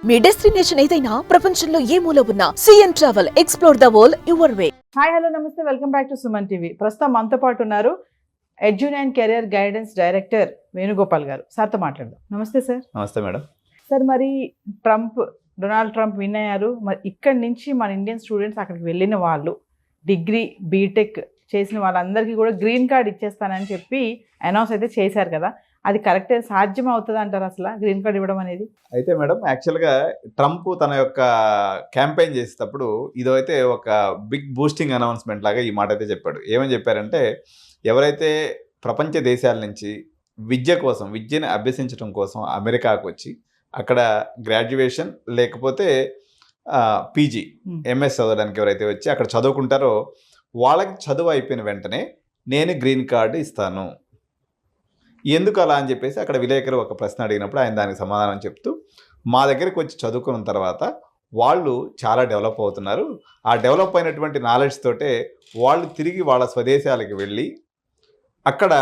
మీ destination ఏదైనా ప్రపంచంలో ఏ మూల ఉన్నా CN travel explore the world your way. Hi hello నమస్తే, welcome back to Suman TV. ప్రస్తుతం మనతో పాటు ఉన్నారు ఎడ్యున్ and career guidance director Venugopal garu. సార్తో మాట్లాడదాం. నమస్తే సార్. నమస్తే మేడం. సార్, మరి డొనాల్డ్ ట్రంప్ విన్ అయ్యారు. మరి ఇక్కడి నుంచి మన ఇండియన్ స్టూడెంట్స్ అక్కడికి వెళ్ళిన వాళ్ళు, డిగ్రీ బీటెక్ చేసిన వాళ్ళందరికీ కూడా గ్రీన్ కార్డ్ ఇచ్చేస్తానని చెప్పి అనౌన్స్ అయితే చేశారు కదా, అది కరెక్టే? సాధ్యం అవుతుంది అంటారు అసలు గ్రీన్ కార్డ్ ఇవ్వడం అనేది? అయితే మేడం, యాక్చువల్గా ట్రంప్ తన యొక్క క్యాంపెయిన్ చేసేటప్పుడు ఇదైతే ఒక బిగ్ బూస్టింగ్ అనౌన్స్మెంట్ లాగా ఈ మాట అయితే చెప్పాడు. ఏమని చెప్పారంటే, ఎవరైతే ప్రపంచ దేశాల నుంచి విద్యను అభ్యసించడం కోసం అమెరికాకు వచ్చి అక్కడ గ్రాడ్యుయేషన్ లేకపోతే పీజీ ఎంఎస్ చదవడానికి ఎవరైతే వచ్చి అక్కడ చదువుకుంటారో వాళ్ళకి చదువు అయిపోయిన వెంటనే నేను గ్రీన్ కార్డు ఇస్తాను. ఎందుకు అలా అని చెప్పేసి అక్కడ విలేకరు ఒక ప్రశ్న అడిగినప్పుడు ఆయన దానికి సమాధానం చెప్తూ, మా దగ్గరికి వచ్చి చదువుకున్న తర్వాత వాళ్ళు చాలా డెవలప్ అవుతున్నారు, ఆ డెవలప్ అయినటువంటి నాలెడ్జ్ తోటే వాళ్ళు తిరిగి వాళ్ళ స్వదేశాలకు వెళ్ళి అక్కడ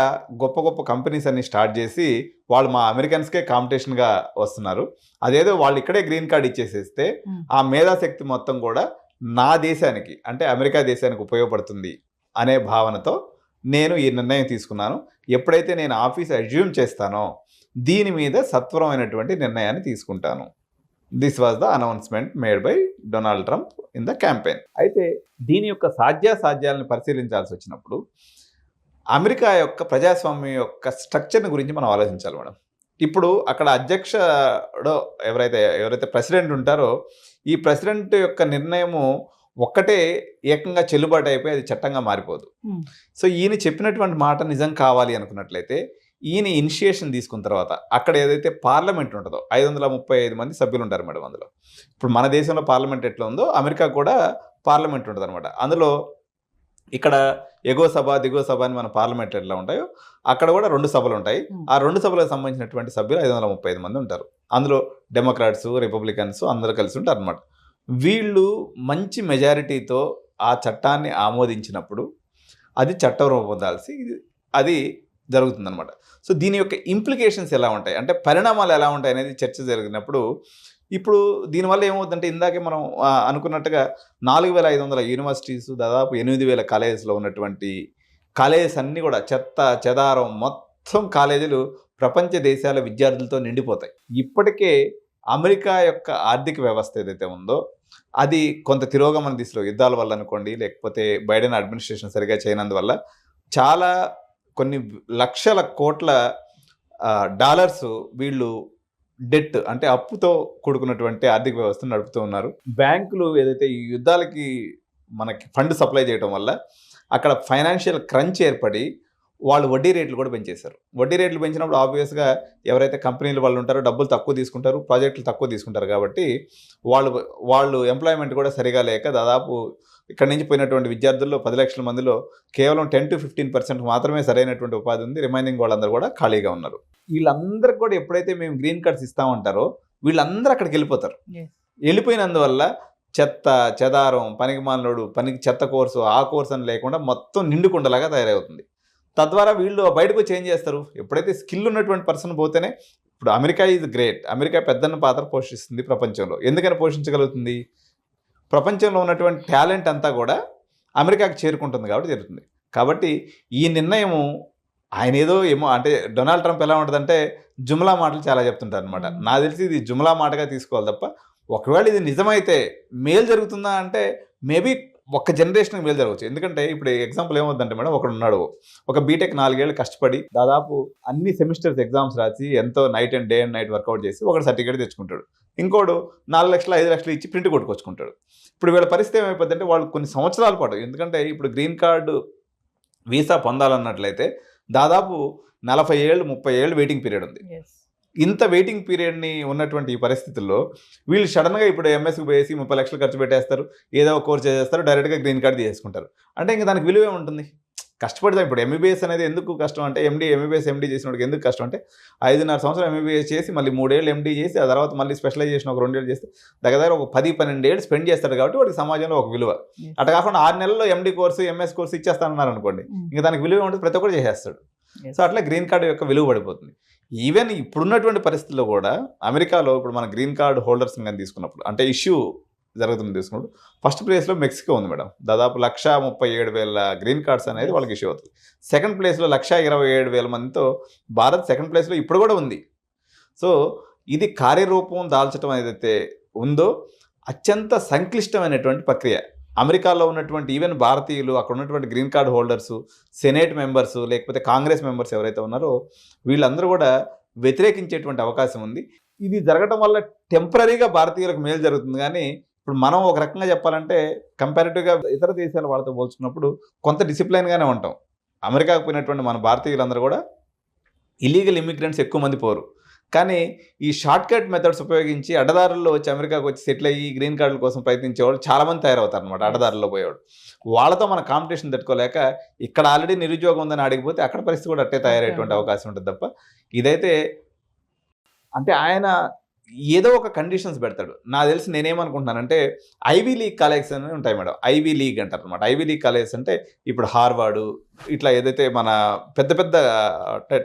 గొప్ప గొప్ప కంపెనీస్ అన్ని స్టార్ట్ చేసి వాళ్ళు మా అమెరికన్స్కే కాంపిటీషన్గా వస్తున్నారు. అదేదో వాళ్ళు ఇక్కడే గ్రీన్ కార్డ్ ఇచ్చేసేస్తే ఆ మేధాశక్తి మొత్తం కూడా నా దేశానికి అంటే అమెరికా దేశానికి ఉపయోగపడుతుంది అనే భావనతో నేను ఈ నిర్ణయం తీసుకున్నాను. ఎప్పుడైతే నేను ఆఫీస్ అజ్యూమ్ చేస్తానో దీని మీద సత్వరమైనటువంటి నిర్ణయాన్ని తీసుకుంటాను. This was the announcement made by Donald Trump in the campaign. అయితే దీని యొక్క సాధ్యాసాధ్యాలను పరిశీలించాల్సి వచ్చినప్పుడు అమెరికా యొక్క ప్రజాస్వామ్యం యొక్క స్ట్రక్చర్ని గురించి మనం ఆలోచించాలి మేడం. ఇప్పుడు అక్కడ అధ్యక్షుడు ఎవరైతే ప్రెసిడెంట్ ఉంటారో ఈ ప్రెసిడెంట్ యొక్క నిర్ణయము ఒక్కటే ఏకంగా చెల్లుబాటు అయిపోయి అది చట్టంగా మారిపోదు. సో ఈయన చెప్పినటువంటి మాట నిజం కావాలి అనుకున్నట్లయితే ఈయన ఇనిషియేషన్ తీసుకున్న తర్వాత అక్కడ ఏదైతే పార్లమెంట్ ఉంటుందో 535 మంది సభ్యులు ఉంటారు మేడం. అందులో ఇప్పుడు మన దేశంలో పార్లమెంట్ ఎట్లా ఉందో అమెరికా కూడా పార్లమెంట్ ఉంటుంది అనమాట. అందులో ఇక్కడ ఎగువ సభ దిగువ సభ అని మన పార్లమెంట్ ఎట్లా ఉంటాయో అక్కడ కూడా 2 సభలు ఉంటాయి. ఆ 2 సభలకు సంబంధించినటువంటి సభ్యులు 535 మంది ఉంటారు. అందులో డెమోక్రాట్స్ రిపబ్లికన్స్ అందరూ కలిసి ఉంటారు అనమాట. వీళ్ళు మంచి మెజారిటీతో ఆ చట్టాన్ని ఆమోదించినప్పుడు అది చట్టం రూపొందాల్సి అది జరుగుతుందన్నమాట. సో దీని యొక్క ఇంప్లికేషన్స్ ఎలా ఉంటాయి అంటే పరిణామాలు ఎలా ఉంటాయి అనేది చర్చ జరిగినప్పుడు ఇప్పుడు దీనివల్ల ఏమవుతుందంటే ఇందాకే మనం అనుకున్నట్టుగా 4500 యూనివర్సిటీస్, దాదాపు 8000 కాలేజెస్లో ఉన్నటువంటి కాలేజెస్ అన్నీ కూడా చెదారం మొత్తం కాలేజీలు ప్రపంచ దేశాల విద్యార్థులతో నిండిపోతాయి. ఇప్పటికే అమెరికా యొక్క ఆర్థిక వ్యవస్థ ఏదైతే ఉందో అది కొంత తిరోగమన దిశలో యుద్ధాల వల్ల అనుకోండి, లేకపోతే బైడెన్ అడ్మినిస్ట్రేషన్ సరిగా చేయనందువల్ల చాలా కొన్ని లక్షల కోట్ల డాలర్స్ వీళ్ళు డెట్ అంటే అప్పుతో కూడుకున్నటువంటి ఆర్థిక వ్యవస్థను నడుపుతూ ఉన్నారు. బ్యాంకులు ఏదైతే ఈ యుద్ధాలకి మనకి ఫండ్ సప్లై చేయడం వల్ల అక్కడ ఫైనాన్షియల్ క్రంచ్ ఏర్పడి వాళ్ళు వడ్డీ రేట్లు కూడా పెంచేశారు. వడ్డీ రేట్లు పెంచినప్పుడు ఆబ్వియస్గా ఎవరైతే కంపెనీలు వాళ్ళు ఉంటారో డబ్బులు తక్కువ తీసుకుంటారు, ప్రాజెక్టులు తక్కువ తీసుకుంటారు. కాబట్టి వాళ్ళు ఎంప్లాయ్మెంట్ కూడా సరిగా లేక దాదాపు ఇక్కడ నుంచి పోయినటువంటి విద్యార్థుల్లో 10 లక్షల మందిలో కేవలం 10 to 15% మాత్రమే సరైనటువంటి ఉపాధి ఉంది. రిమైనింగ్ వాళ్ళందరూ కూడా ఖాళీగా ఉన్నారు. వీళ్ళందరికీ కూడా ఎప్పుడైతే మేము గ్రీన్ కార్డ్స్ ఇస్తామంటారో వీళ్ళందరూ అక్కడికి వెళ్ళిపోతారు. వెళ్ళిపోయినందువల్ల చెత్త చెదారం, పనికి మాలినోడు, చెత్త కోర్సు ఆ కోర్సు అని లేకుండా మొత్తం నిండుకుండలాగా తయారవుతుంది. తద్వారా వీళ్ళు బయటకు వచ్చి ఏం చేస్తారు, ఎప్పుడైతే స్కిల్ ఉన్నటువంటి పర్సన్ పోతేనే. ఇప్పుడు అమెరికా ఈజ్ గ్రేట్, అమెరికా పెద్దన్న పాత్ర పోషిస్తుంది ప్రపంచంలో. ఎందుకని పోషించగలుగుతుంది? ప్రపంచంలో ఉన్నటువంటి టాలెంట్ అంతా కూడా అమెరికాకి చేరుకుంటుంది కాబట్టి జరుగుతుంది. కాబట్టి ఈ నిర్ణయము ఆయన ఏమో అంటే డొనాల్డ్ ట్రంప్ ఎలా ఉంటుందంటే జుమ్లా మాటలు చాలా చెప్తుంటారు అనమాట. నాకు తెలిసి ఇది జుమ్లా మాటగా తీసుకోవాలి తప్ప ఒకవేళ ఇది నిజమైతే మేలు జరుగుతుందా అంటే మేబీ ఒక్క జనరేషన్కి మేలు జరగవచ్చు. ఎందుకంటే ఇప్పుడు ఎగ్జాంపుల్ ఏమవుతుందంటే మేడం, ఒకడు ఉన్నాడు, ఒక బీటెక్ 4 ఏళ్ళు కష్టపడి దాదాపు అన్ని సెమిస్టర్స్ ఎగ్జామ్స్ రాసి ఎంతో డే అండ్ నైట్ వర్కౌట్ చేసి ఒకటి సర్టిఫికేట్ తెచ్చుకుంటాడు. ఇంకోడు 4 లక్షలు 5 లక్షలు ఇచ్చి ప్రింట్ కొట్టుకొచ్చుకుంటాడు. ఇప్పుడు వీళ్ళ పరిస్థితి ఏమైపోతుందంటే వాళ్ళు కొన్ని సంవత్సరాల పాటు, ఎందుకంటే ఇప్పుడు గ్రీన్ కార్డు వీసా పొందాలన్నట్లయితే దాదాపు 40 ఏళ్ళు 30 ఏళ్ళు వెయిటింగ్ పీరియడ్ ఉంది. ఇంత వెయిటింగ్ పీరియడ్ని ఉన్నటువంటి ఈ పరిస్థితుల్లో వీళ్ళు సడన్గా ఇప్పుడు ఎంఎస్కి పోయేసి 30 లక్షలు ఖర్చు పెట్టేస్తారు, ఏదో ఒక కోర్స్ చేసేస్తారు, డైరెక్ట్గా గ్రీన్ కార్డు తీసుకుంటారు. అంటే ఇంకా దానికి విలువే ఉంటుంది. కష్టపడతాం. ఇప్పుడు ఎంబీబీఎస్ అనేది ఎందుకు కష్టం అంటే ఎంబీబీఎస్ చేసినోడికి ఎందుకు కష్టం అంటే 5.5 సంవత్సరం ఎంబీబీఎస్ చేసి మళ్ళీ 3 ఏళ్ళు ఎండీ చేసి ఆ తర్వాత మళ్ళీ స్పెషలైజేషన్ ఒక 2 ఏళ్ళు చేస్తే దగ్గర ఒక 10-12 ఏళ్ళు స్పెండ్ చేస్తాడు. కాబట్టి వాడికి సమాజంలో ఒక విలువ. అట్లా కాకుండా 6 నెలల్లో ఎండీ కోర్సు ఎంఎస్ కోర్సు ఇచ్చేస్తానన్నారు అనుకోండి, ఇంకా దానికి విలువ ఉంటుంది, ప్రతి ఒక్కరు చేసేస్తాడు. సో అట్లా గ్రీన్ కార్డు యొక్క విలువ పడిపోతుంది. ఈవెన్ ఇప్పుడున్నటువంటి పరిస్థితుల్లో కూడా అమెరికాలో ఇప్పుడు మన గ్రీన్ కార్డ్ హోల్డర్స్ కానీ తీసుకున్నప్పుడు అంటే ఇష్యూ జరుగుతుంది తీసుకున్నప్పుడు ఫస్ట్ ప్లేస్లో మెక్సికో ఉంది మేడం. దాదాపు 1,37,000 గ్రీన్ కార్డ్స్ అనేది వాళ్ళకి ఇష్యూ అవుతుంది. సెకండ్ ప్లేస్లో 1,27,000 మందితో భారత్ సెకండ్ ప్లేస్లో ఇప్పుడు కూడా ఉంది. సో ఇది కార్యరూపం దాల్చడం ఏదైతే ఉందో అత్యంత సంక్లిష్టమైనటువంటి ప్రక్రియ. అమెరికాలో ఉన్నటువంటి ఈవెన్ భారతీయులు, అక్కడ ఉన్నటువంటి green card holders, senate members, లేకపోతే కాంగ్రెస్ మెంబర్స్ ఎవరైతే ఉన్నారో వీళ్ళందరూ కూడా వ్యతిరేకించేటువంటి అవకాశం ఉంది. ఇది జరగడం వల్ల టెంపరీగా భారతీయులకు మేలు జరుగుతుంది. కానీ ఇప్పుడు మనం ఒక రకంగా చెప్పాలంటే కంపారిటివ్గా ఇతర దేశాల వాళ్ళతో పోల్చుకున్నప్పుడు కొంత డిసిప్లైన్గానే ఉంటాం. అమెరికాకు పోయినటువంటి మన భారతీయులందరూ కూడా ఇల్లీగల్ ఇమిగ్రెంట్స్ ఎక్కువ మంది పోరు. కానీ ఈ షార్ట్ కట్ మెథడ్స్ ఉపయోగించి అడ్డదారుల్లో వచ్చి అమెరికాకు వచ్చి సెటిల్ అయ్యి గ్రీన్ కార్డుల కోసం ప్రయత్నించేవాళ్ళు చాలామంది తయారవుతారు అనమాట. అడ్డదారుల్లో పోయేవాడు వాళ్ళతో మన కాంపిటీషన్ తట్టుకోలేక ఇక్కడ ఆల్రెడీ నిరుద్యోగం ఉందని అడిగిపోతే అక్కడ పరిస్థితి కూడా అట్టే తయారయ్యేటువంటి అవకాశం ఉంటుంది తప్ప ఇదైతే అంటే ఆయన ఏదో ఒక కండిషన్స్ పెడతాడు. నాకు తెలిసి నేనేమనుకుంటున్నానంటే ఐవీ లీగ్ కాలేజెస్ అనేవి ఉంటాయి మేడం. ఐవీ లీగ్ అంటారు అనమాట. ఐవీ లీగ్ కాలేజెస్ అంటే ఇప్పుడు హార్వర్డ్ ఇట్లా ఏదైతే మన పెద్ద పెద్ద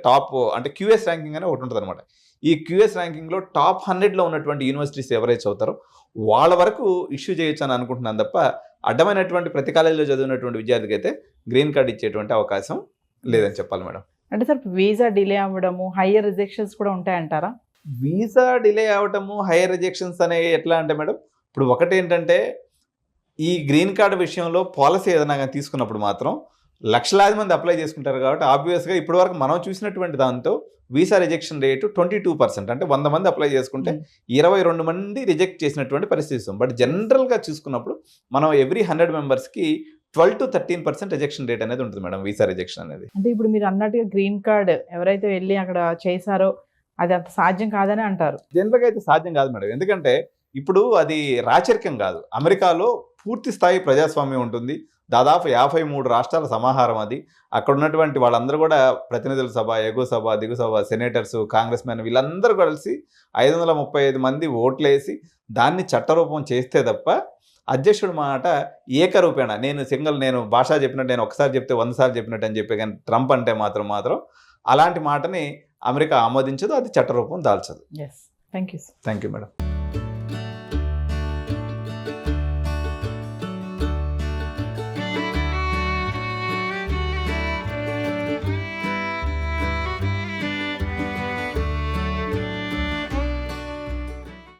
టాప్ అంటే క్యూఎస్ ర్యాంకింగ్ అనే ఒకటి ఉంటుంది అనమాట. ఈ క్యూఎస్ ర్యాంకింగ్లో టాప్ 100లో ఉన్నటువంటి యూనివర్సిటీస్ ఎవరైతే అవుతారో వాళ్ళ వరకు ఇష్యూ చేయొచ్చు అని అనుకుంటున్నాను తప్ప అడ్డమైనటువంటి ప్రతి కాలేజీలో చదివినటువంటి విద్యార్థికి అయితే గ్రీన్ కార్డ్ ఇచ్చేటువంటి అవకాశం లేదని చెప్పాలి మేడం. అంటే సార్ వీసా డిలే అవ్వడము, హయ్యర్ రిజెక్షన్స్ కూడా ఉంటాయంటారా? వీసా డిలే అవ్వటము, హైయర్ రిజెక్షన్స్ అనేవి ఎట్లా అంటే మేడం ఇప్పుడు ఒకటి ఏంటంటే ఈ గ్రీన్ కార్డు విషయంలో పాలసీ ఏదైనా కానీ తీసుకున్నప్పుడు మాత్రం లక్షలాది మంది అప్లై చేసుకుంటారు కాబట్టి ఆబ్వియస్గా ఇప్పటి వరకు మనం చూసినటువంటి దాంతో వీసా రిజెక్షన్ రేటు 22%. అంటే 100 మంది అప్లై చేసుకుంటే 22 మంది రిజెక్ట్ చేసినటువంటి పరిస్థితి ఇస్తాం. బట్ జనరల్గా చూసుకున్నప్పుడు మనం ఎవ్రీ 100 మెంబర్స్కి 12 to 13% రిజెక్షన్ రేట్ అనేది ఉంటుంది మేడం, వీసా రిజెక్షన్ అనేది. అంటే ఇప్పుడు మీరు అన్నట్టుగా గ్రీన్ కార్డ్ ఎవరైతే వెళ్ళి అక్కడ చేశారో అది అంత సాధ్యం కాదని అంటారు. జనరల్గా అయితే సాధ్యం కాదు మేడం. ఎందుకంటే ఇప్పుడు అది రాచరికం కాదు. అమెరికాలో పూర్తి స్థాయి ప్రజాస్వామ్యం ఉంటుంది. దాదాపు 53 రాష్ట్రాల సమాహారం అది. అక్కడ ఉన్నటువంటి వాళ్ళందరూ కూడా ప్రతినిధుల సభ, ఎగువ సభ, దిగు సభ, సెనేటర్స్, కాంగ్రెస్ మెన్ వీళ్ళందరూ కలిసి 535 మంది ఓట్లేసి దాన్ని చట్టరూపం చేస్తే తప్ప అధ్యక్షుడు మాట ఏకరూపేణ నేను భాష చెప్పినట్టు నేను ఒకసారి చెప్తే 100 సార్లు చెప్పినట్టు అని చెప్పే కానీ ట్రంప్ అంటే మాత్రం అలాంటి మాటని అమెరికా ఆమోదించదు, అది చట్టరూపం దాల్చదు. Thank you thank you madam.